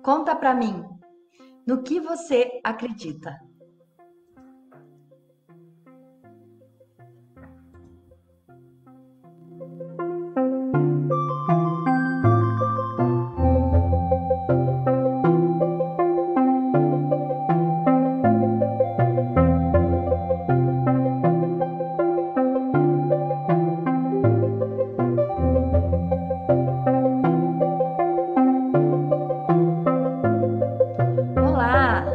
Conta para mim, no que você acredita? Olá,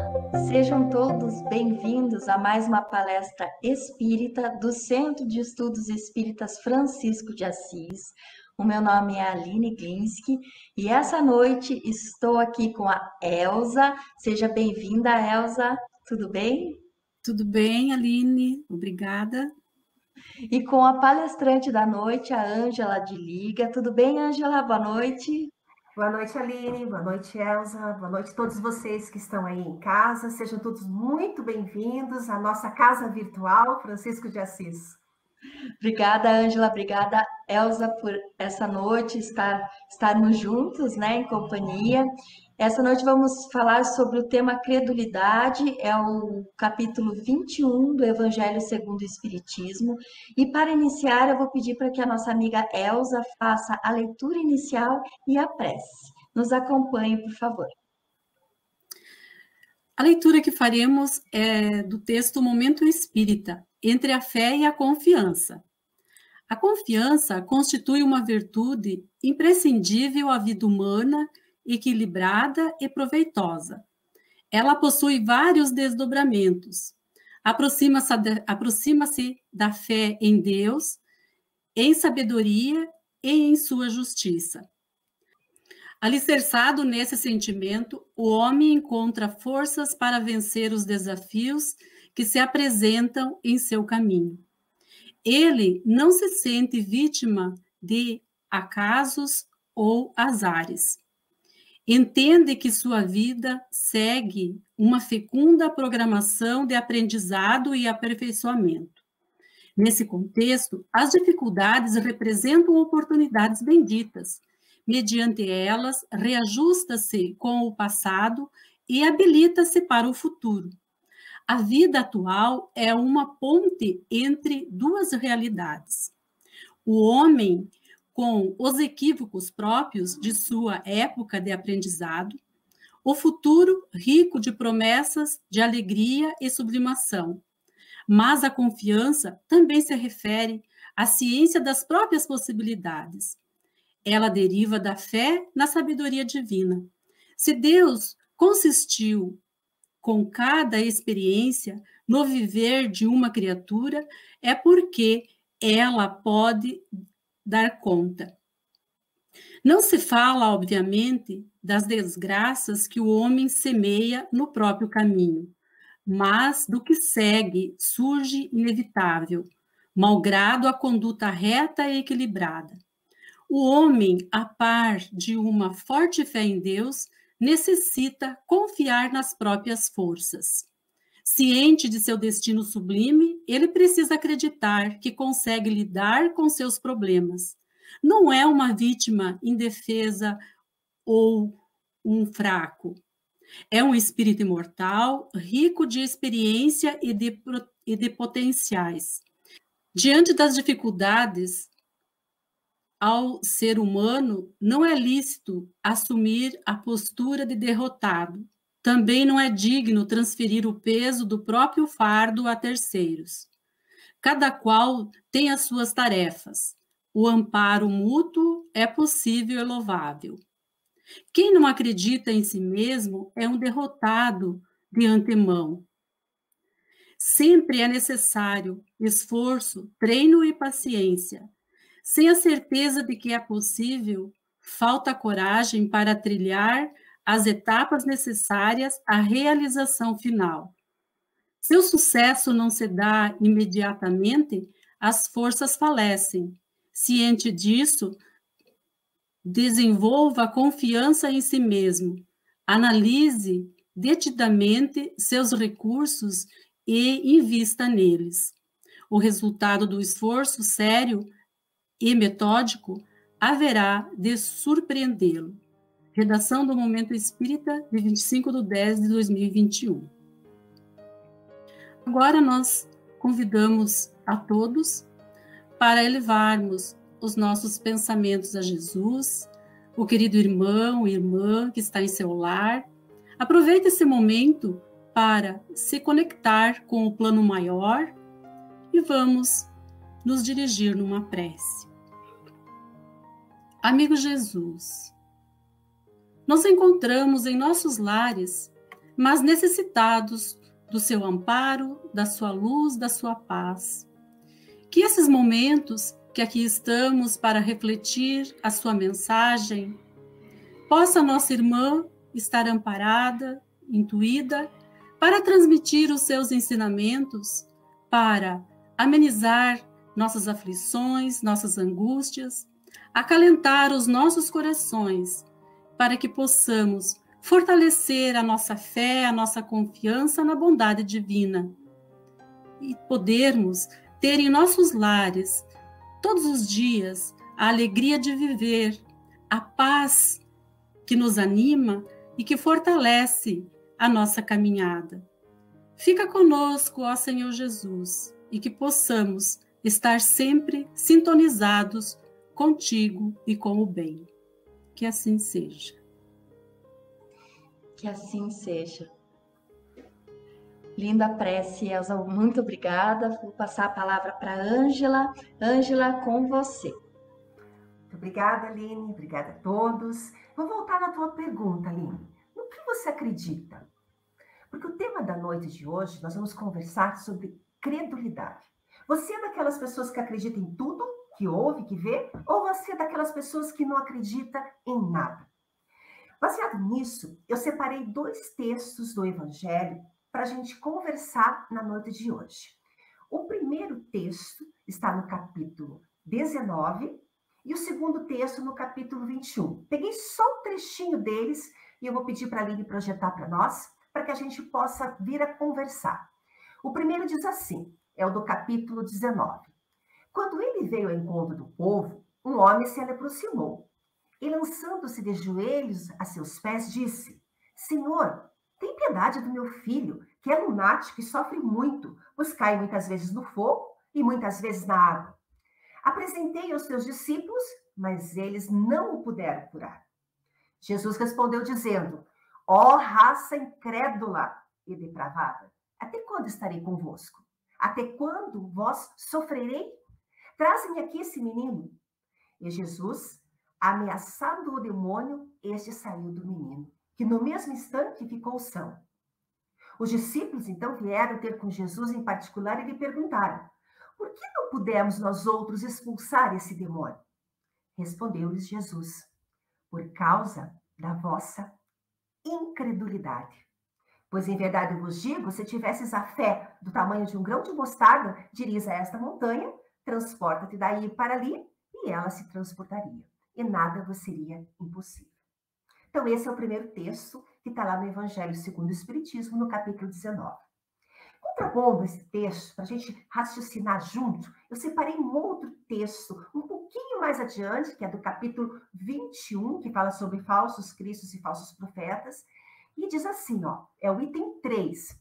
sejam todos bem-vindos a mais uma palestra espírita do Centro de Estudos Espíritas Francisco de Assis. O meu nome é Aline Glinski e essa noite estou aqui com a Elza. Seja bem-vinda, Elza. Tudo bem? Tudo bem, Aline? Obrigada. E com a palestrante da noite, a Ângela de Liga. Tudo bem, Ângela? Boa noite. Boa noite, Aline. Boa noite, Elza. Boa noite a todos vocês que estão aí em casa. Sejam todos muito bem-vindos à nossa casa virtual, Francisco de Assis. Obrigada, Ângela. Obrigada, Elza, por essa noite estarmos juntos, né, em companhia. Essa noite vamos falar sobre o tema credulidade, é o capítulo 21 do Evangelho segundo o Espiritismo. E para iniciar, eu vou pedir para que a nossa amiga Elza faça a leitura inicial e a prece. Nos acompanhe, por favor. A leitura que faremos é do texto Momento Espírita, Entre a Fé e a Confiança. A confiança constitui uma virtude imprescindível à vida humana, equilibrada e proveitosa. Ela possui vários desdobramentos. Aproxima-se da fé em Deus, em sabedoria e em sua justiça. Alicerçado nesse sentimento, o homem encontra forças para vencer os desafios que se apresentam em seu caminho. Ele não se sente vítima de acasos ou azares. Entende que sua vida segue uma fecunda programação de aprendizado e aperfeiçoamento. Nesse contexto, as dificuldades representam oportunidades benditas. Mediante elas, reajusta-se com o passado e habilita-se para o futuro. A vida atual é uma ponte entre duas realidades. O homem, com os equívocos próprios de sua época de aprendizado, o futuro rico de promessas, de alegria e sublimação. Mas a confiança também se refere à ciência das próprias possibilidades. Ela deriva da fé na sabedoria divina. Se Deus consistiu com cada experiência no viver de uma criatura, é porque ela pode dar conta. Não se fala, obviamente, das desgraças que o homem semeia no próprio caminho, mas do que segue surge inevitável, malgrado a conduta reta e equilibrada. O homem, a par de uma forte fé em Deus, necessita confiar nas próprias forças. Ciente de seu destino sublime, ele precisa acreditar que consegue lidar com seus problemas. Não é uma vítima indefesa ou um fraco. É um espírito imortal, rico de experiência e de potenciais. Diante das dificuldades, ao ser humano, não é lícito assumir a postura de derrotado. Também não é digno transferir o peso do próprio fardo a terceiros. Cada qual tem as suas tarefas. O amparo mútuo é possível e louvável. Quem não acredita em si mesmo é um derrotado de antemão. Sempre é necessário esforço, treino e paciência. Sem a certeza de que é possível, falta coragem para trilhar as etapas necessárias à realização final. Se o sucesso não se dá imediatamente, as forças falecem. Ciente disso, desenvolva a confiança em si mesmo. Analise detidamente seus recursos e invista neles. O resultado do esforço sério e metódico haverá de surpreendê-lo. Redação do Momento Espírita, de 25/10/2021. Agora nós convidamos a todos para elevarmos os nossos pensamentos a Jesus, o querido irmão e irmã que está em seu lar. Aproveite esse momento para se conectar com o plano maior e vamos nos dirigir numa prece. Amigo Jesus, nos encontramos em nossos lares, mas necessitados do seu amparo, da sua luz, da sua paz. Que esses momentos que aqui estamos para refletir a sua mensagem, possa nossa irmã estar amparada, intuída, para transmitir os seus ensinamentos, para amenizar nossas aflições, nossas angústias, acalentar os nossos corações, para que possamos fortalecer a nossa fé, a nossa confiança na bondade divina e podermos ter em nossos lares, todos os dias, a alegria de viver, a paz que nos anima e que fortalece a nossa caminhada. Fica conosco, ó Senhor Jesus, e que possamos estar sempre sintonizados contigo e com o bem. Que assim seja. Que assim seja. Linda prece, Elza. Muito obrigada. Vou passar a palavra para a Ângela. Ângela, com você. Muito obrigada, Aline. Obrigada a todos. Vou voltar na tua pergunta, Aline. No que você acredita? Porque o tema da noite de hoje, nós vamos conversar sobre credulidade. Você é daquelas pessoas que acreditam em tudo, que ouve, que vê? Ou você é daquelas pessoas que não acredita em nada? Baseado nisso, eu separei 2 textos do Evangelho para a gente conversar na noite de hoje. O primeiro texto está no capítulo 19 e o segundo texto no capítulo 21. Peguei só um trechinho deles e eu vou pedir para a Aline projetar para nós, para que a gente possa vir a conversar. O primeiro diz assim, é o do capítulo 19. Quando ele veio ao encontro do povo, um homem se lhe aproximou e, lançando-se de joelhos a seus pés, disse: Senhor, tem piedade do meu filho, que é lunático e sofre muito, pois cai muitas vezes no fogo e muitas vezes na água. Apresentei aos teus discípulos, mas eles não o puderam curar. Jesus respondeu dizendo: Ó raça incrédula e depravada, até quando estarei convosco? Até quando vós sofrerei? Trazem-me aqui esse menino. E Jesus, ameaçando o demônio, este saiu do menino, que no mesmo instante ficou são. Os discípulos então vieram ter com Jesus em particular e lhe perguntaram: por que não pudemos nós outros expulsar esse demônio? Respondeu-lhes Jesus: por causa da vossa incredulidade. Pois em verdade eu vos digo, se tivesses a fé do tamanho de um grão de mostarda, dirias a esta montanha: transporta-te daí para ali, e ela se transportaria. E nada vos seria impossível. Então, esse é o primeiro texto que está lá no Evangelho segundo o Espiritismo, no capítulo 19. Contrapondo esse texto, para a gente raciocinar junto, eu separei um outro texto, um pouquinho mais adiante, que é do capítulo 21, que fala sobre falsos cristos e falsos profetas, e diz assim, ó, é o item 3.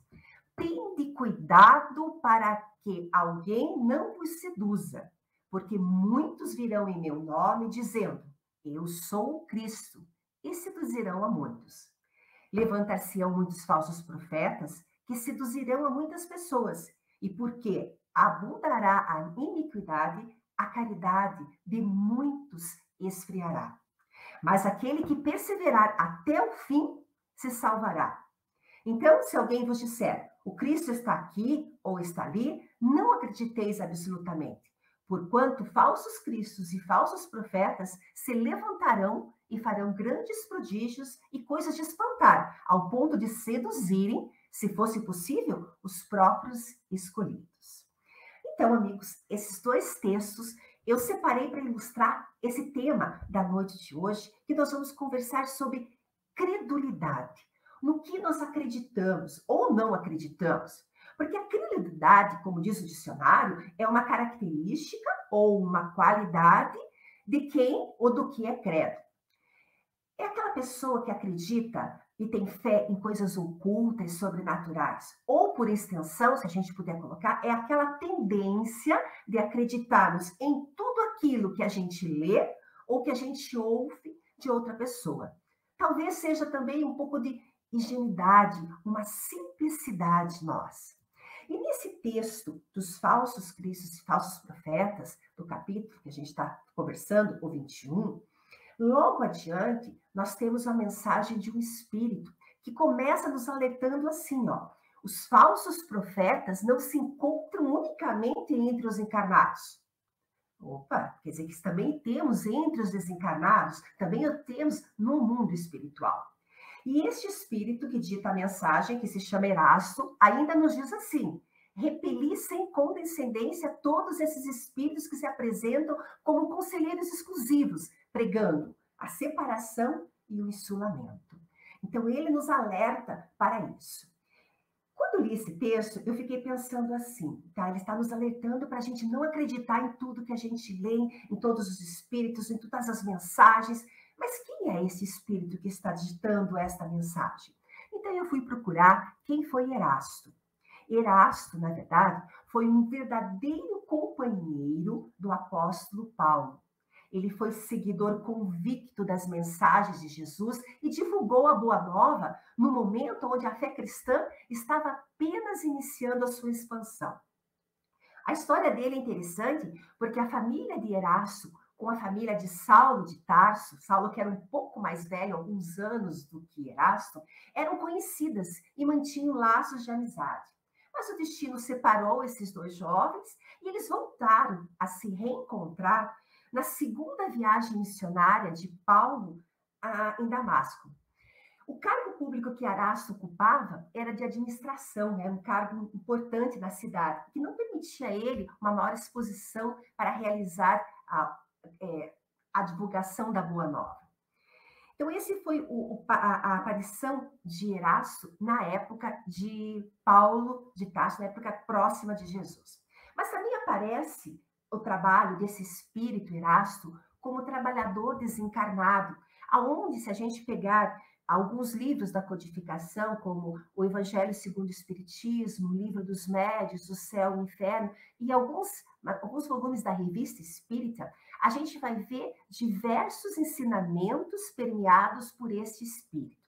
Tende cuidado para que alguém não vos seduza, porque muitos virão em meu nome dizendo: eu sou o Cristo, e seduzirão a muitos. Levantar-se-ão muitos falsos profetas que seduzirão a muitas pessoas, e porque abundará a iniquidade, a caridade de muitos esfriará. Mas aquele que perseverar até o fim se salvará. Então, se alguém vos disser: o Cristo está aqui ou está ali, não acrediteis absolutamente, porquanto falsos cristos e falsos profetas se levantarão e farão grandes prodígios e coisas de espantar, ao ponto de seduzirem, se fosse possível, os próprios escolhidos. Então, amigos, esses 2 textos eu separei para ilustrar esse tema da noite de hoje, que nós vamos conversar sobre credulidade. No que nós acreditamos ou não acreditamos. Porque a credulidade, como diz o dicionário, é uma característica ou uma qualidade de quem ou do que é credo. É aquela pessoa que acredita e tem fé em coisas ocultas, sobrenaturais. Ou, por extensão, se a gente puder colocar, é aquela tendência de acreditarmos em tudo aquilo que a gente lê ou que a gente ouve de outra pessoa. Talvez seja também um pouco de ingenuidade, uma simplicidade nossa. E nesse texto dos falsos cristos e falsos profetas, do capítulo que a gente está conversando, o 21, logo adiante, nós temos a mensagem de um espírito que começa nos alertando assim, ó. Os falsos profetas não se encontram unicamente entre os encarnados. Opa, quer dizer que também temos entre os desencarnados, também o temos no mundo espiritual. E este espírito que dita a mensagem, que se chama Erasto, ainda nos diz assim: repeli sem condescendência todos esses espíritos que se apresentam como conselheiros exclusivos, pregando a separação e o insulamento. Então, ele nos alerta para isso. Quando eu li esse texto, eu fiquei pensando assim, tá? Ele está nos alertando para a gente não acreditar em tudo que a gente lê, em todos os espíritos, em todas as mensagens. Mas quem é esse espírito que está ditando esta mensagem? Então, eu fui procurar quem foi Erasto. Erasto, na verdade, foi um verdadeiro companheiro do apóstolo Paulo. Ele foi seguidor convicto das mensagens de Jesus e divulgou a Boa Nova no momento onde a fé cristã estava apenas iniciando a sua expansão. A história dele é interessante porque a família de Erasto, com a família de Saulo de Tarso, Saulo que era um pouco mais velho, alguns anos do que Erasto, eram conhecidas e mantinham laços de amizade. Mas o destino separou esses dois jovens e eles voltaram a se reencontrar na segunda viagem missionária de Paulo em Damasco. O cargo público que Erasto ocupava era de administração, era um cargo importante na cidade, que não permitia a ele uma maior exposição para realizar a divulgação da Boa Nova. Então, esse foi a aparição de Erasto na época de Paulo de Tarso, na época próxima de Jesus. Mas também aparece o trabalho desse espírito Erasto como trabalhador desencarnado, aonde, se a gente pegar alguns livros da codificação, como o Evangelho segundo o Espiritismo, o Livro dos Médiuns, o Céu e o Inferno, e alguns volumes da Revista Espírita, a gente vai ver diversos ensinamentos permeados por este espírito.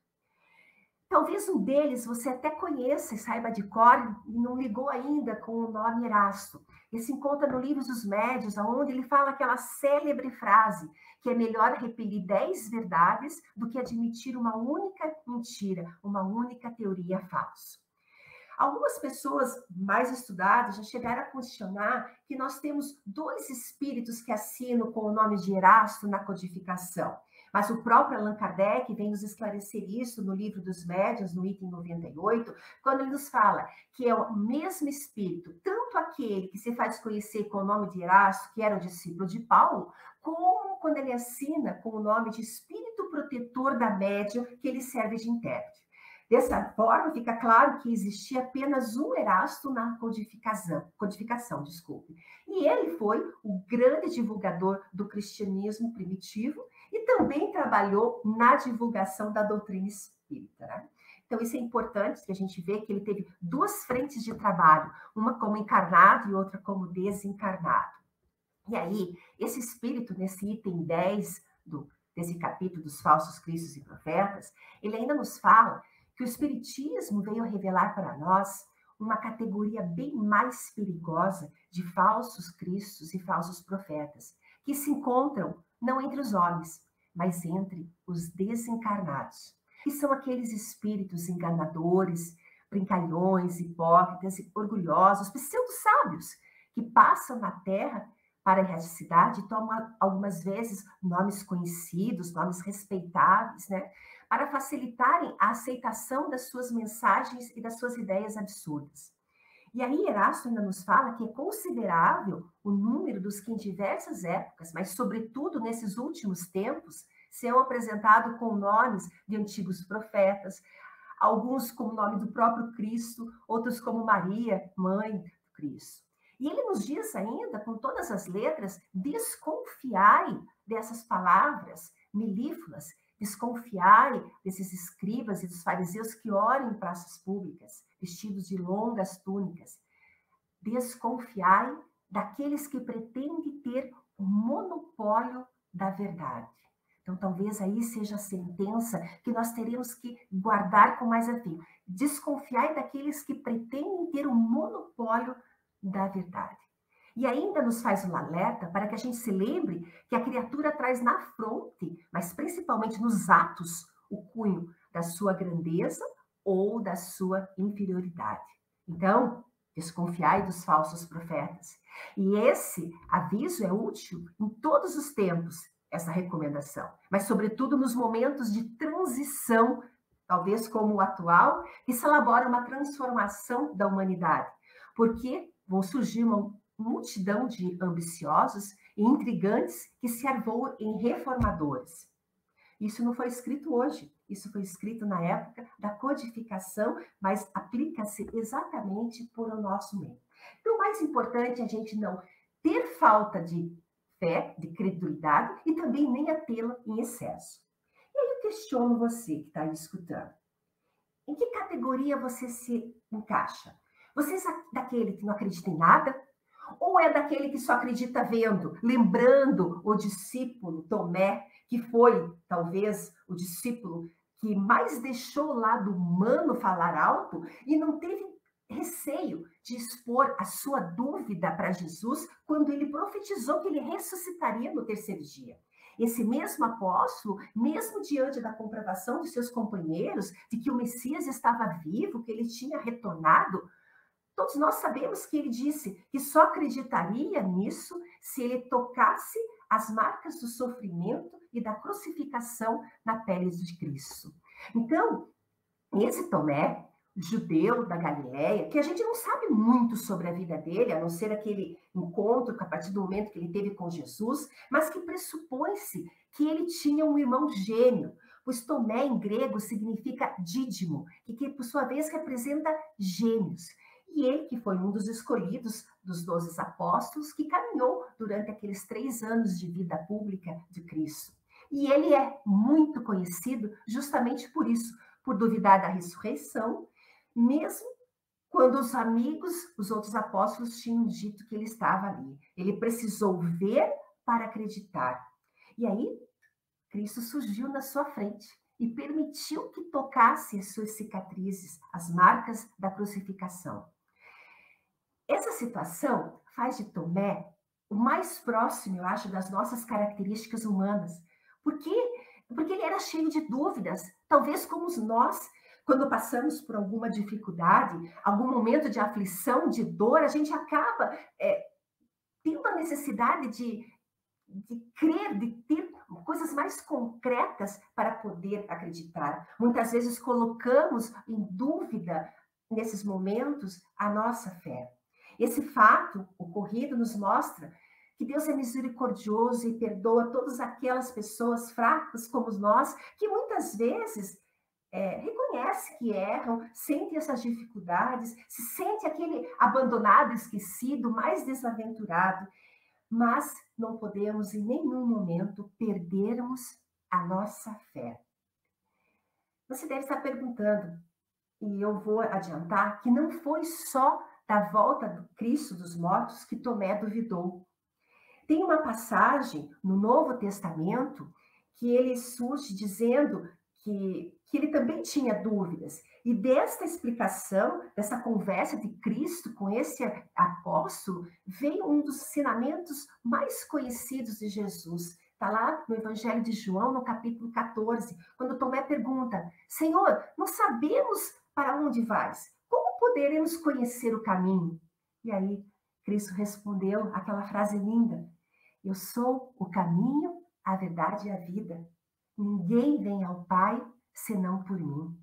Talvez um deles você até conheça e saiba de cor e não ligou ainda com o nome Erasto. Ele se encontra no Livro dos Médiuns, onde ele fala aquela célebre frase que é melhor repelir 10 verdades do que admitir uma única mentira, uma única teoria falsa. Algumas pessoas mais estudadas já chegaram a questionar que nós temos dois espíritos que assinam com o nome de Erasto na codificação. Mas o próprio Allan Kardec vem nos esclarecer isso no Livro dos Médiuns, no item 98, quando ele nos fala que é o mesmo espírito, tanto aquele que se faz conhecer com o nome de Erasto, que era o discípulo de Paulo, como quando ele assina com o nome de espírito protetor da médium, que ele serve de intérprete. Dessa forma, fica claro que existia apenas um Erasto na codificação, E ele foi o grande divulgador do cristianismo primitivo e também trabalhou na divulgação da doutrina espírita, né? Então, isso é importante, que a gente vê que ele teve duas frentes de trabalho, uma como encarnado e outra como desencarnado. E aí, esse espírito, nesse item 10 desse capítulo dos falsos cristos e profetas, ele ainda nos fala que o Espiritismo veio revelar para nós uma categoria bem mais perigosa de falsos cristos e falsos profetas, que se encontram não entre os homens, mas entre os desencarnados, que são aqueles espíritos enganadores, brincalhões, hipócritas, orgulhosos, pseudo-sábios, que passam na Terra para a erraticidade e tomam algumas vezes nomes conhecidos, nomes respeitáveis, né? Para facilitarem a aceitação das suas mensagens e das suas ideias absurdas. E aí Erasto ainda nos fala que é considerável o número dos que em diversas épocas, mas sobretudo nesses últimos tempos, são apresentados com nomes de antigos profetas, alguns como o nome do próprio Cristo, outros como Maria, mãe do Cristo. E ele nos diz ainda, com todas as letras, desconfiai dessas palavras melífluas. Desconfiai desses escribas e dos fariseus que oram em praças públicas, vestidos de longas túnicas. Desconfiai daqueles que pretendem ter o monopólio da verdade. Então, talvez aí seja a sentença que nós teremos que guardar com mais afinco. Desconfiai daqueles que pretendem ter o monopólio da verdade. E ainda nos faz um alerta para que a gente se lembre que a criatura traz na fronte, mas principalmente nos atos, o cunho da sua grandeza ou da sua inferioridade. Então, desconfiai dos falsos profetas. E esse aviso é útil em todos os tempos, essa recomendação, mas sobretudo nos momentos de transição, talvez como o atual, que se elabora uma transformação da humanidade, porque vão surgir uma multidão de ambiciosos e intrigantes que se arvoam em reformadores. Isso não foi escrito hoje, isso foi escrito na época da codificação, mas aplica-se exatamente por o nosso meio. Então, o mais importante é a gente não ter falta de fé, de credulidade, e também nem a tê-la em excesso. E aí eu questiono você que está aí escutando. Em que categoria você se encaixa? Você é daquele que não acredita em nada? Ou é daquele que só acredita vendo, lembrando o discípulo Tomé, que foi, talvez, o discípulo que mais deixou o lado humano falar alto e não teve receio de expor a sua dúvida para Jesus quando ele profetizou que ele ressuscitaria no terceiro dia. Esse mesmo apóstolo, mesmo diante da comprovação de seus companheiros de que o Messias estava vivo, que ele tinha retornado, todos nós sabemos que ele disse que só acreditaria nisso se ele tocasse as marcas do sofrimento e da crucificação na pele de Cristo. Então, esse Tomé, judeu da Galileia, que a gente não sabe muito sobre a vida dele, a não ser aquele encontro a partir do momento que ele teve com Jesus, mas que pressupõe-se que ele tinha um irmão gêmeo, pois Tomé em grego significa dídimo, que por sua vez representa gêmeos. E ele que foi um dos escolhidos dos 12 apóstolos, que caminhou durante aqueles 3 anos de vida pública de Cristo. E ele é muito conhecido justamente por isso, por duvidar da ressurreição, mesmo quando os amigos, os outros apóstolos, tinham dito que ele estava ali. Ele precisou ver para acreditar. E aí, Cristo surgiu na sua frente e permitiu que tocasse as suas cicatrizes, as marcas da crucificação. Essa situação faz de Tomé o mais próximo, eu acho, das nossas características humanas. Porque ele era cheio de dúvidas, talvez como nós, quando passamos por alguma dificuldade, algum momento de aflição, de dor, a gente acaba tendo a necessidade de crer, de ter coisas mais concretas para poder acreditar. Muitas vezes colocamos em dúvida, nesses momentos, a nossa fé. Esse fato ocorrido nos mostra que Deus é misericordioso e perdoa todas aquelas pessoas fracas como nós, que muitas vezes reconhece que erram, sente essas dificuldades, se sente aquele abandonado, esquecido, mais desaventurado, mas não podemos em nenhum momento perdermos a nossa fé. Você deve estar perguntando, e eu vou adiantar, que não foi só da volta do Cristo dos mortos que Tomé duvidou. Tem uma passagem no Novo Testamento que ele surge dizendo que ele também tinha dúvidas. E desta explicação, dessa conversa de Cristo com esse apóstolo, veio um dos ensinamentos mais conhecidos de Jesus. Está lá no Evangelho de João, no capítulo 14, quando Tomé pergunta: Senhor, não sabemos para onde vais? Como poderemos conhecer o caminho? E aí, Cristo respondeu aquela frase linda: eu sou o caminho, a verdade e a vida. Ninguém vem ao Pai senão por mim.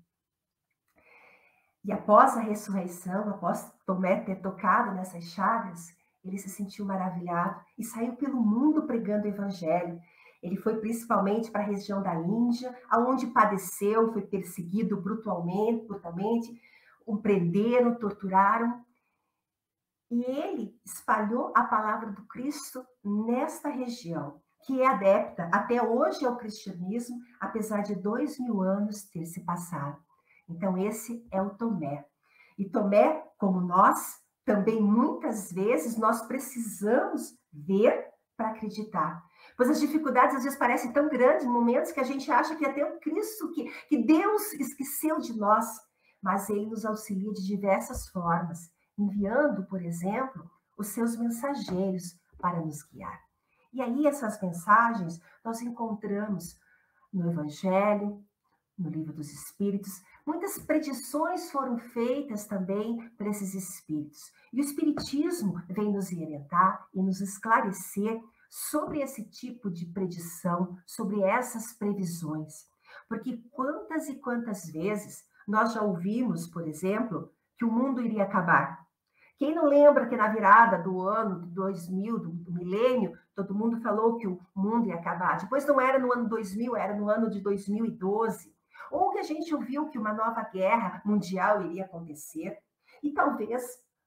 E após a ressurreição, após Tomé ter tocado nessas chagas, ele se sentiu maravilhado e saiu pelo mundo pregando o evangelho. Ele foi principalmente para a região da Índia, aonde padeceu, foi perseguido brutalmente, o prenderam, torturaram. E ele espalhou a palavra do Cristo nesta região, que é adepta até hoje ao cristianismo, apesar de 2000 anos ter se passado. Então, esse é o Tomé. E Tomé, como nós, também muitas vezes nós precisamos ver para acreditar. Pois as dificuldades às vezes parecem tão grandes, momentos que a gente acha que até o Cristo, que Deus esqueceu de nós, mas ele nos auxilia de diversas formas, enviando, por exemplo, os seus mensageiros para nos guiar. E aí essas mensagens nós encontramos no Evangelho, no Livro dos Espíritos. Muitas predições foram feitas também por esses espíritos. E o Espiritismo vem nos orientar e nos esclarecer sobre esse tipo de predição, sobre essas previsões. Porque quantas e quantas vezes nós já ouvimos, por exemplo, que o mundo iria acabar. Quem não lembra que na virada do ano de 2000, do milênio, todo mundo falou que o mundo ia acabar. Depois não era no ano 2000, era no ano de 2012. Ou que a gente ouviu que uma nova guerra mundial iria acontecer. E talvez,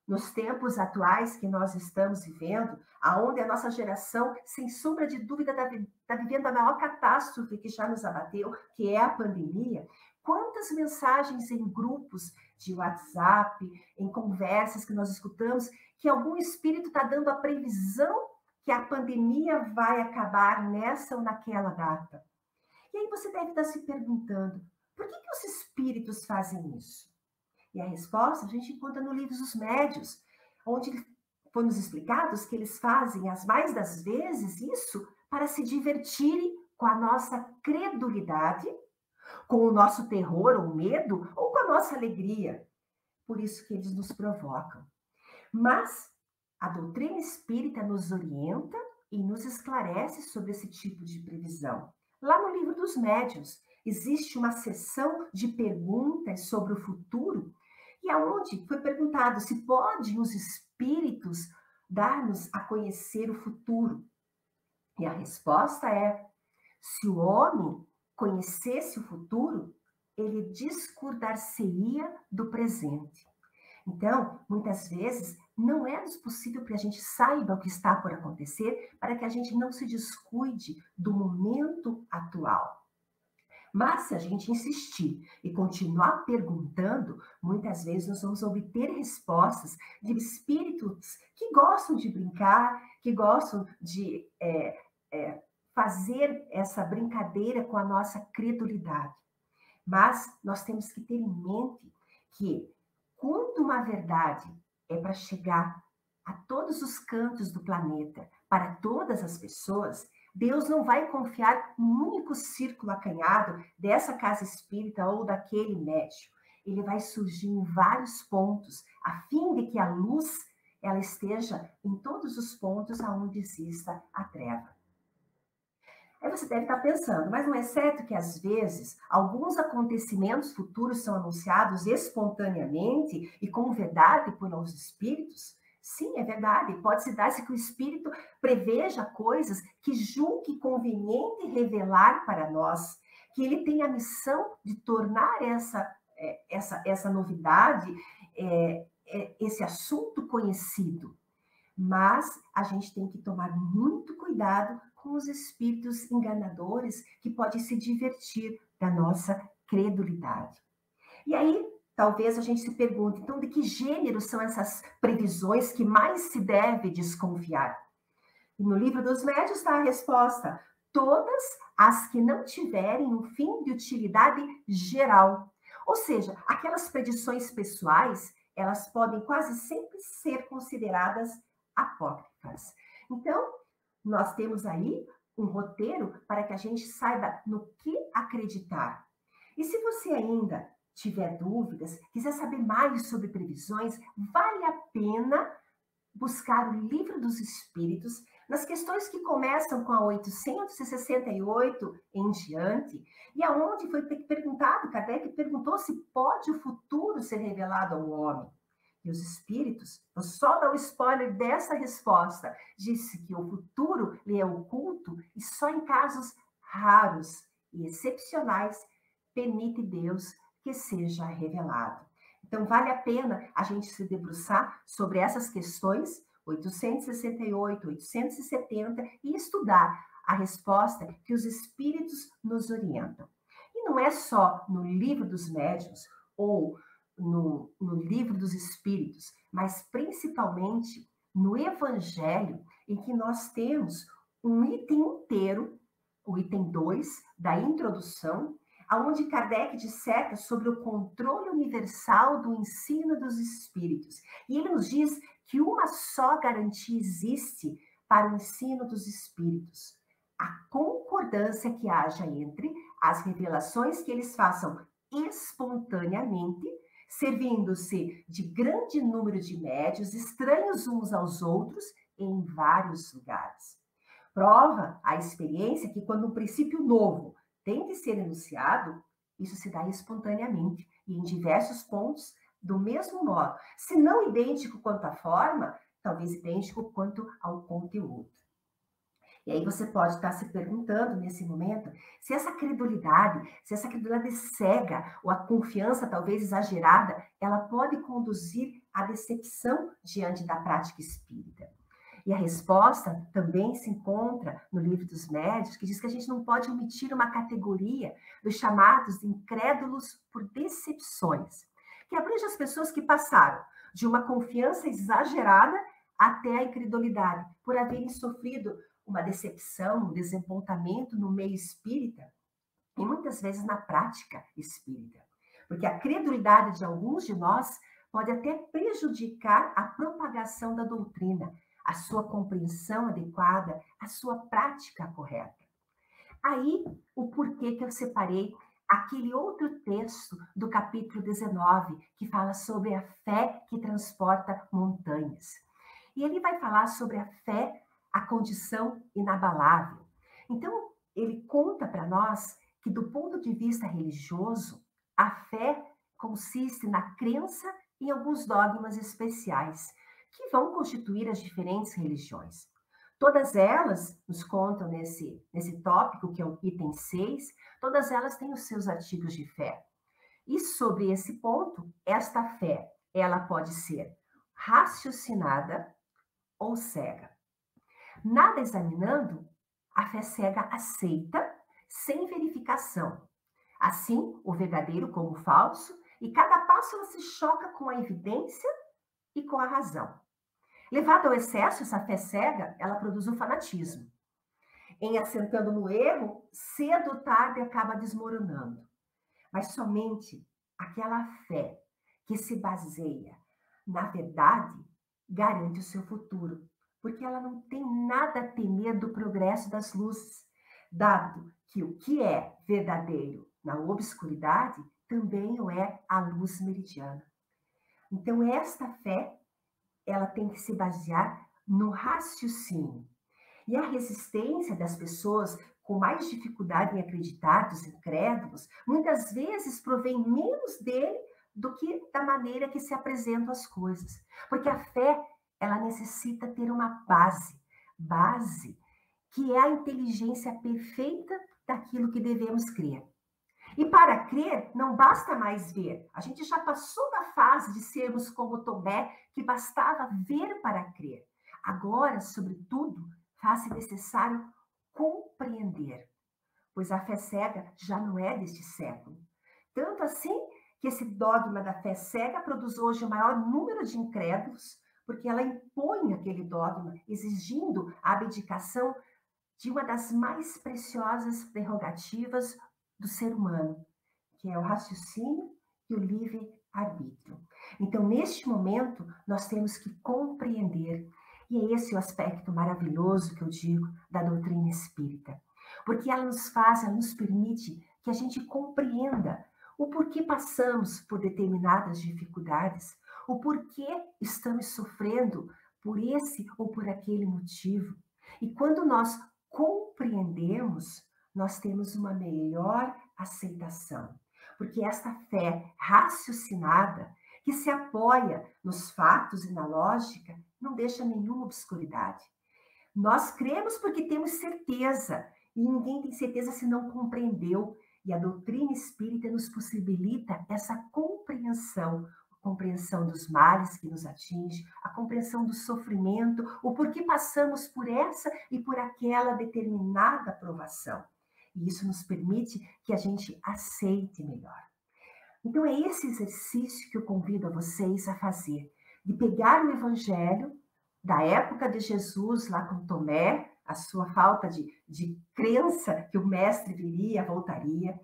nos tempos atuais que nós estamos vivendo, aonde a nossa geração, sem sombra de dúvida, está vivendo a maior catástrofe que já nos abateu, que é a pandemia. Quantas mensagens em grupos de WhatsApp, em conversas que nós escutamos, que algum espírito está dando a previsão que a pandemia vai acabar nessa ou naquela data. E aí você deve estar se perguntando, por que os espíritos fazem isso? E a resposta a gente encontra no Livro dos Médiuns, onde foi nos explicado que eles fazem, as mais das vezes, isso para se divertirem com a nossa credulidade, com o nosso terror ou medo, ou com a nossa alegria. Por isso que eles nos provocam. Mas a doutrina espírita nos orienta e nos esclarece sobre esse tipo de previsão. Lá no Livro dos Médiuns, existe uma seção de perguntas sobre o futuro, e aonde foi perguntado se podem os espíritos dar-nos a conhecer o futuro. E a resposta é, se o homem conhecesse o futuro, ele discordar-se-ia do presente. Então, muitas vezes, não é possível que a gente saiba o que está por acontecer para que a gente não se descuide do momento atual. Mas, se a gente insistir e continuar perguntando, muitas vezes nós vamos obter respostas de espíritos que gostam de brincar, que gostam de fazer essa brincadeira com a nossa credulidade. Mas nós temos que ter em mente que quando uma verdade é para chegar a todos os cantos do planeta, para todas as pessoas, Deus não vai confiar num único círculo acanhado dessa casa espírita ou daquele médium. Ele vai surgir em vários pontos, a fim de que a luz ela esteja em todos os pontos aonde exista a treva. Aí você deve estar pensando, mas não é certo que às vezes alguns acontecimentos futuros são anunciados espontaneamente e com verdade por os espíritos? Sim, é verdade. Pode-se dar-se que o espírito preveja coisas que julgue conveniente revelar para nós, que ele tem a missão de tornar essa novidade, esse assunto conhecido. Mas a gente tem que tomar muito cuidado com os espíritos enganadores que podem se divertir da nossa credulidade. E aí, talvez a gente se pergunte, então, de que gênero são essas previsões que mais se deve desconfiar? E no Livro dos Médiuns está a resposta: todas as que não tiverem um fim de utilidade geral. Ou seja, aquelas predições pessoais, elas podem quase sempre ser consideradas apócrifas. Então, nós temos aí um roteiro para que a gente saiba no que acreditar. E se você ainda tiver dúvidas, quiser saber mais sobre previsões, vale a pena buscar o Livro dos Espíritos, nas questões que começam com a 868 em diante, e aonde foi perguntado, Kardec perguntou se pode o futuro ser revelado ao homem. E os espíritos, eu só dar o spoiler dessa resposta, disse que o futuro lhe é oculto e só em casos raros e excepcionais permite Deus que seja revelado. Então, vale a pena a gente se debruçar sobre essas questões, 868, 870, e estudar a resposta que os espíritos nos orientam. E não é só no Livro dos Médiuns ou no Livro dos Espíritos, mas principalmente no Evangelho, em que nós temos um item inteiro, o item 2 da introdução, onde Kardec disserta sobre o controle universal do ensino dos espíritos. E ele nos diz que uma só garantia existe para o ensino dos espíritos: a concordância que haja entre as revelações que eles façam espontaneamente, servindo-se de grande número de médiuns, estranhos uns aos outros, em vários lugares. Prova a experiência que quando um princípio novo tem de ser enunciado, isso se dá espontaneamente e em diversos pontos do mesmo modo, se não idêntico quanto à forma, talvez idêntico quanto ao conteúdo. E aí você pode estar se perguntando nesse momento se essa credulidade cega ou a confiança talvez exagerada, ela pode conduzir à decepção diante da prática espírita. E a resposta também se encontra no Livro dos Médiuns, que diz que a gente não pode omitir uma categoria dos chamados incrédulos por decepções, que abrange as pessoas que passaram de uma confiança exagerada até a incredulidade, por haverem sofrido uma decepção, um desapontamento no meio espírita, e muitas vezes na prática espírita. Porque a credulidade de alguns de nós pode até prejudicar a propagação da doutrina, a sua compreensão adequada, a sua prática correta. Aí, o porquê que eu separei aquele outro texto do capítulo 19, que fala sobre a fé que transporta montanhas. E ele vai falar sobre a fé, a condição inabalável. Então, ele conta para nós que, do ponto de vista religioso, a fé consiste na crença em alguns dogmas especiais, que vão constituir as diferentes religiões. Todas elas, nos contam nesse tópico, que é o item 6, todas elas têm os seus artigos de fé. E sobre esse ponto, esta fé, ela pode ser raciocinada ou cega. Nada examinando, a fé cega aceita, sem verificação. Assim, o verdadeiro como o falso, e cada passo ela se choca com a evidência e com a razão. Levada ao excesso, essa fé cega, ela produz o fanatismo. Em assentando no erro, cedo ou tarde acaba desmoronando. Mas somente aquela fé que se baseia na verdade garante o seu futuro, porque ela não tem nada a temer do progresso das luzes, dado que o que é verdadeiro na obscuridade também o é a luz meridiana. Então, esta fé, ela tem que se basear no raciocínio. E a resistência das pessoas com mais dificuldade em acreditar, dos incrédulos, muitas vezes provém menos dele do que da maneira que se apresentam as coisas. Porque a fé, ela necessita ter uma base que é a inteligência perfeita daquilo que devemos crer. E para crer, não basta mais ver. A gente já passou da fase de sermos como Tomé, que bastava ver para crer. Agora, sobretudo, faz-se necessário compreender, pois a fé cega já não é deste século. Tanto assim que esse dogma da fé cega produz hoje o maior número de incrédulos, porque ela impõe aquele dogma, exigindo a abdicação de uma das mais preciosas prerrogativas do ser humano, que é o raciocínio e o livre-arbítrio. Então, neste momento, nós temos que compreender, e é esse o aspecto maravilhoso que eu digo da doutrina espírita, porque ela nos permite que a gente compreenda o porquê passamos por determinadas dificuldades, o porquê estamos sofrendo por esse ou por aquele motivo. E quando nós compreendemos, nós temos uma melhor aceitação, porque esta fé raciocinada, que se apoia nos fatos e na lógica, não deixa nenhuma obscuridade. Nós cremos porque temos certeza, e ninguém tem certeza se não compreendeu, e a doutrina espírita nos possibilita essa compreensão, compreensão dos males que nos atinge, a compreensão do sofrimento, o porquê passamos por essa e por aquela determinada provação. E isso nos permite que a gente aceite melhor. Então é esse exercício que eu convido a vocês a fazer, de pegar o Evangelho da época de Jesus, lá com Tomé, a sua falta de crença que o mestre viria, voltaria,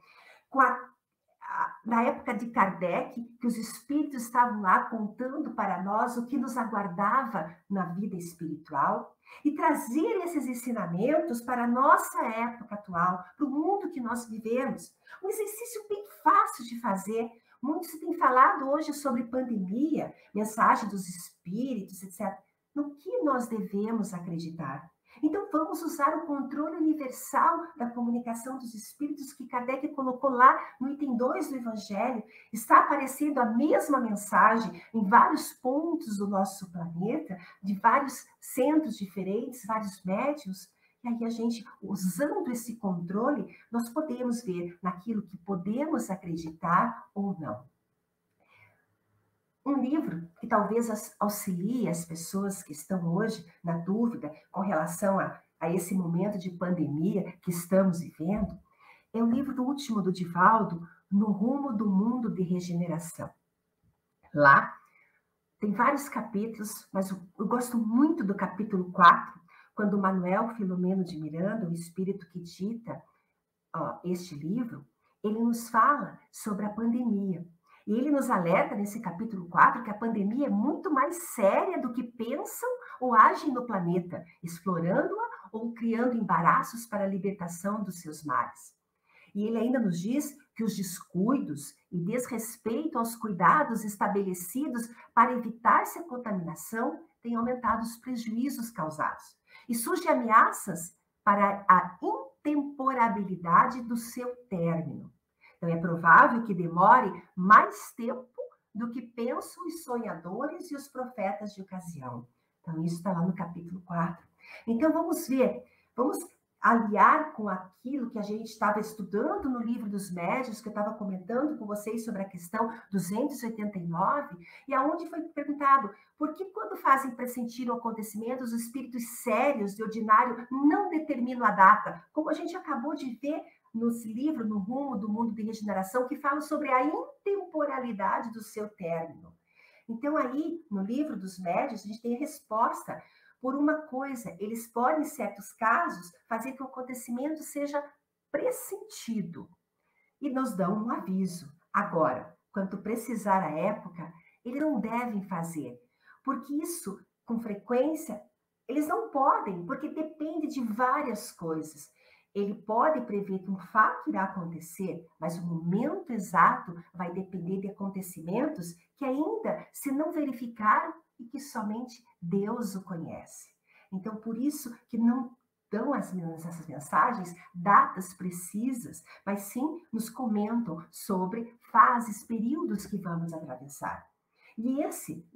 na época de Kardec, que os espíritos estavam lá contando para nós o que nos aguardava na vida espiritual, e trazer esses ensinamentos para a nossa época atual, para o mundo que nós vivemos. Um exercício bem fácil de fazer. Muitos têm falado hoje sobre pandemia, mensagem dos espíritos, etc. No que nós devemos acreditar? Então, vamos usar o controle universal da comunicação dos espíritos que Kardec colocou lá no item 2 do Evangelho. Está aparecendo a mesma mensagem em vários pontos do nosso planeta, de vários centros diferentes, vários médiuns. E aí a gente, usando esse controle, nós podemos ver naquilo que podemos acreditar ou não. Um livro que talvez auxilie as pessoas que estão hoje na dúvida com relação a esse momento de pandemia que estamos vivendo, é o livro do último do Divaldo, No Rumo do Mundo de Regeneração. Lá tem vários capítulos, mas eu gosto muito do capítulo 4, quando Manuel Filomeno de Miranda, o espírito que dita este livro, ele nos fala sobre a pandemia. E ele nos alerta nesse capítulo 4 que a pandemia é muito mais séria do que pensam ou agem no planeta, explorando-a ou criando embaraços para a libertação dos seus males. E ele ainda nos diz que os descuidos e desrespeito aos cuidados estabelecidos para evitar-se a contaminação têm aumentado os prejuízos causados. E surgem ameaças para a intemporabilidade do seu término. Então, é provável que demore mais tempo do que pensam os sonhadores e os profetas de ocasião. Então, isso está lá no capítulo 4. Então, vamos ver, vamos aliar com aquilo que a gente estava estudando no livro dos médiuns, que eu estava comentando com vocês sobre a questão 289, e aonde foi perguntado por que quando fazem pressentir o acontecimento, os espíritos sérios de ordinário não determinam a data, como a gente acabou de ver nesse livro, No Rumo do Mundo de Regeneração, que fala sobre a intemporalidade do seu término. Então, aí, no livro dos médiuns, a gente tem a resposta por uma coisa: eles podem, em certos casos, fazer que o acontecimento seja pressentido e nos dão um aviso. Agora, quanto precisar a época, eles não devem fazer, porque isso, com frequência, eles não podem, porque depende de várias coisas. Ele pode prever que um fato irá acontecer, mas o momento exato vai depender de acontecimentos que ainda se não verificaram e que somente Deus o conhece. Então, por isso que não dão essas mensagens datas precisas, mas sim nos comentam sobre fases, períodos que vamos atravessar. E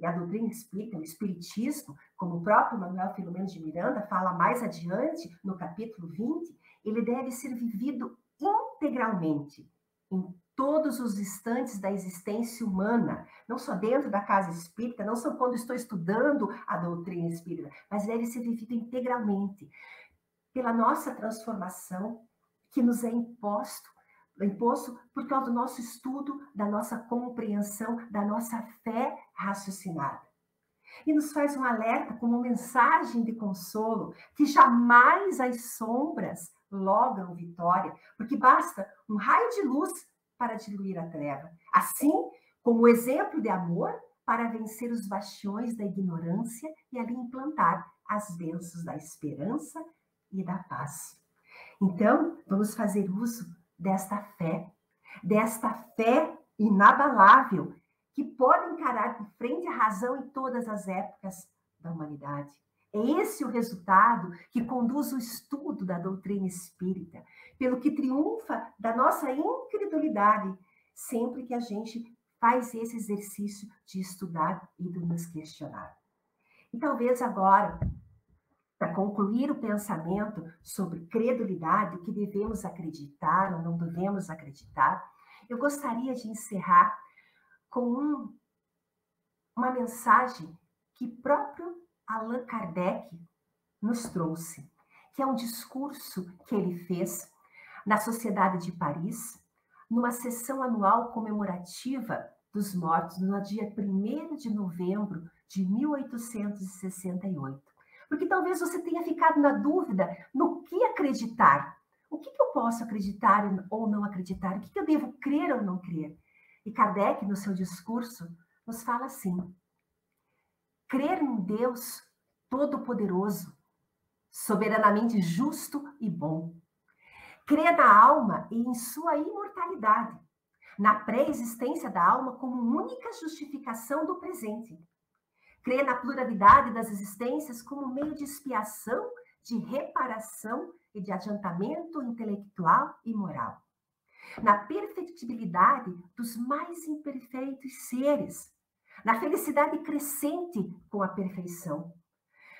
a doutrina espírita, o espiritismo, como o próprio Manuel Filomeno de Miranda fala mais adiante, no capítulo 20, ele deve ser vivido integralmente, em todos os instantes da existência humana, não só dentro da casa espírita, não só quando estou estudando a doutrina espírita, mas deve ser vivido integralmente, pela nossa transformação que nos é imposto por causa do nosso estudo, da nossa compreensão, da nossa fé raciocinada. E nos faz um alerta como mensagem de consolo, que jamais as sombras logram vitória, porque basta um raio de luz para diluir a treva, assim como o exemplo de amor para vencer os bastiões da ignorância e ali implantar as bênçãos da esperança e da paz. Então, vamos fazer uso desta fé inabalável, que pode encarar de frente a razão em todas as épocas da humanidade. É esse o resultado que conduz o estudo da doutrina espírita, pelo que triunfa da nossa incredulidade, sempre que a gente faz esse exercício de estudar e de nos questionar. E talvez agora, para concluir o pensamento sobre credulidade, o que devemos acreditar ou não devemos acreditar, eu gostaria de encerrar com uma mensagem que próprio Allan Kardec nos trouxe, que é um discurso que ele fez na Sociedade de Paris, numa sessão anual comemorativa dos mortos, no dia 1º de novembro de 1868. Porque talvez você tenha ficado na dúvida no que acreditar. O que eu posso acreditar ou não acreditar? O que eu devo crer ou não crer? E Kardec, no seu discurso, nos fala assim: crer num Deus todo-poderoso, soberanamente justo e bom. Crer na alma e em sua imortalidade, na pré-existência da alma como única justificação do presente. Crer na pluralidade das existências como meio de expiação, de reparação e de adiantamento intelectual e moral. Na perfectibilidade dos mais imperfeitos seres, na felicidade crescente com a perfeição,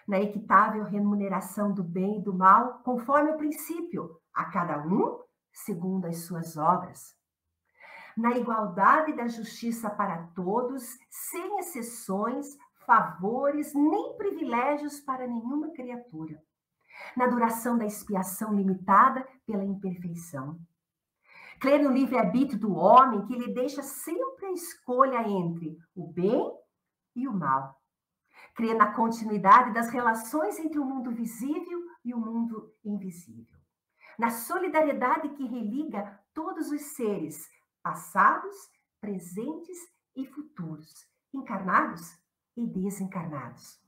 na equitável remuneração do bem e do mal, conforme o princípio, a cada um segundo as suas obras, na igualdade da justiça para todos, sem exceções, favores, nem privilégios para nenhuma criatura, na duração da expiação limitada pela imperfeição. Crer no livre-arbítrio do homem, que lhe deixa sempre a escolha entre o bem e o mal. Crer na continuidade das relações entre o mundo visível e o mundo invisível. Na solidariedade que religa todos os seres, passados, presentes e futuros, encarnados e desencarnados.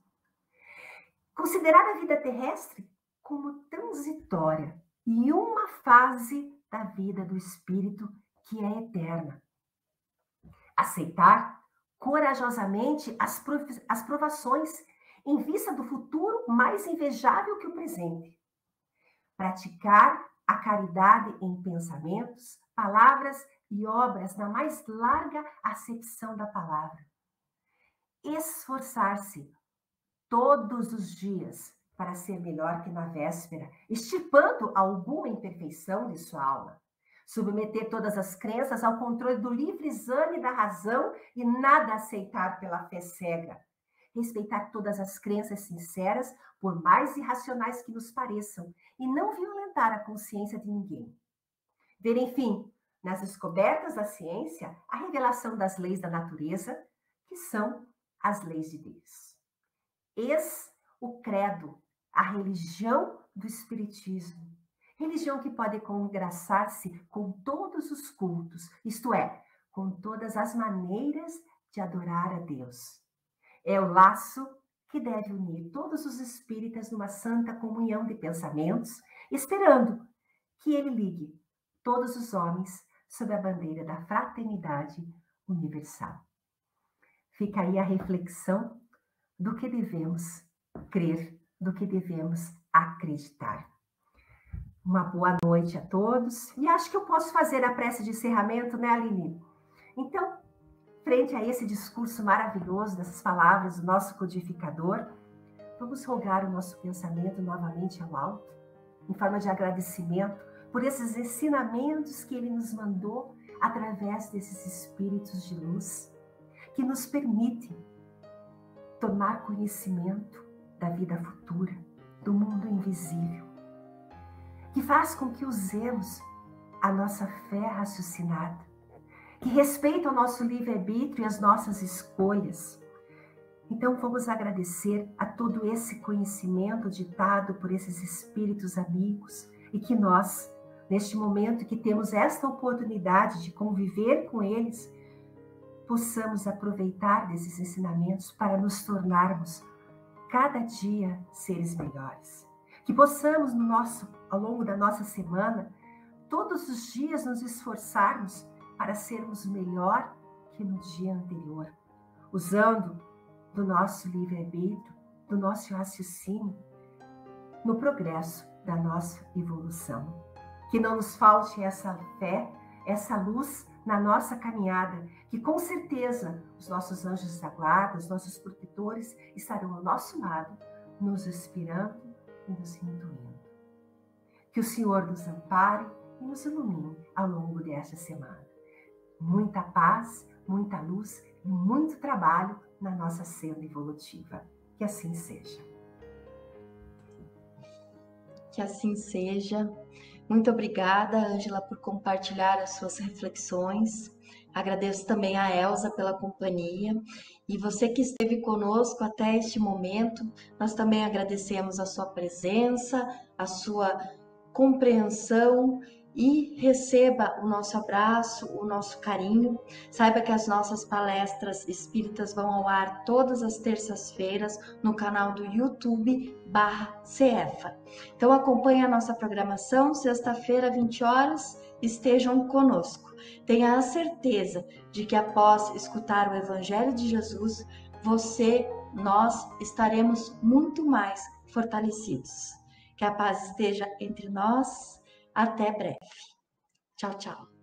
Considerar a vida terrestre como transitória e uma fase da vida do espírito que é eterna. Aceitar corajosamente as provações em vista do futuro mais invejável que o presente. Praticar a caridade em pensamentos, palavras e obras na mais larga acepção da palavra. Esforçar-se todos os dias para ser melhor que na véspera, extirpando alguma imperfeição de sua alma. Submeter todas as crenças ao controle do livre exame da razão e nada aceitar pela fé cega. Respeitar todas as crenças sinceras, por mais irracionais que nos pareçam, e não violentar a consciência de ninguém. Ver, enfim, nas descobertas da ciência, a revelação das leis da natureza, que são as leis de Deus. Eis o credo, a religião do Espiritismo. Religião que pode congraçar-se com todos os cultos, isto é, com todas as maneiras de adorar a Deus. É o laço que deve unir todos os espíritas numa santa comunhão de pensamentos, esperando que ele ligue todos os homens sob a bandeira da fraternidade universal. Fica aí a reflexão do que devemos crer, do que devemos acreditar. Uma boa noite a todos. E acho que eu posso fazer a prece de encerramento, né, Aline? Então, frente a esse discurso maravilhoso, dessas palavras do nosso codificador, vamos rogar o nosso pensamento novamente ao alto, em forma de agradecimento por esses ensinamentos que ele nos mandou através desses espíritos de luz, que nos permitem tomar conhecimento da vida futura, do mundo invisível, que faz com que usemos a nossa fé raciocinada, que respeita o nosso livre-arbítrio e as nossas escolhas. Então, vamos agradecer a todo esse conhecimento ditado por esses espíritos amigos e que nós, neste momento que temos esta oportunidade de conviver com eles, possamos aproveitar desses ensinamentos para nos tornarmos cada dia seres melhores. Que possamos, ao longo da nossa semana, todos os dias nos esforçarmos para sermos melhor que no dia anterior, usando do nosso livre-arbítrio, do nosso raciocínio, no progresso da nossa evolução. Que não nos falte essa fé, essa luz na nossa caminhada, que com certeza os nossos anjos da guarda, os nossos protetores estarão ao nosso lado, nos inspirando e nos intuindo. Que o Senhor nos ampare e nos ilumine ao longo desta semana. Muita paz, muita luz, e muito trabalho na nossa senda evolutiva. Que assim seja. Que assim seja. Muito obrigada, Ângela, por compartilhar as suas reflexões. Agradeço também a Elza pela companhia. E você que esteve conosco até este momento, nós também agradecemos a sua presença, a sua compreensão e receba o nosso abraço, o nosso carinho. Saiba que as nossas palestras espíritas vão ao ar todas as terças-feiras no canal do YouTube/CEFA. Então acompanhe a nossa programação, sexta-feira, 20 horas, estejam conosco. Tenha a certeza de que após escutar o Evangelho de Jesus, nós estaremos muito mais fortalecidos. Que a paz esteja entre nós. Até breve. Tchau, tchau.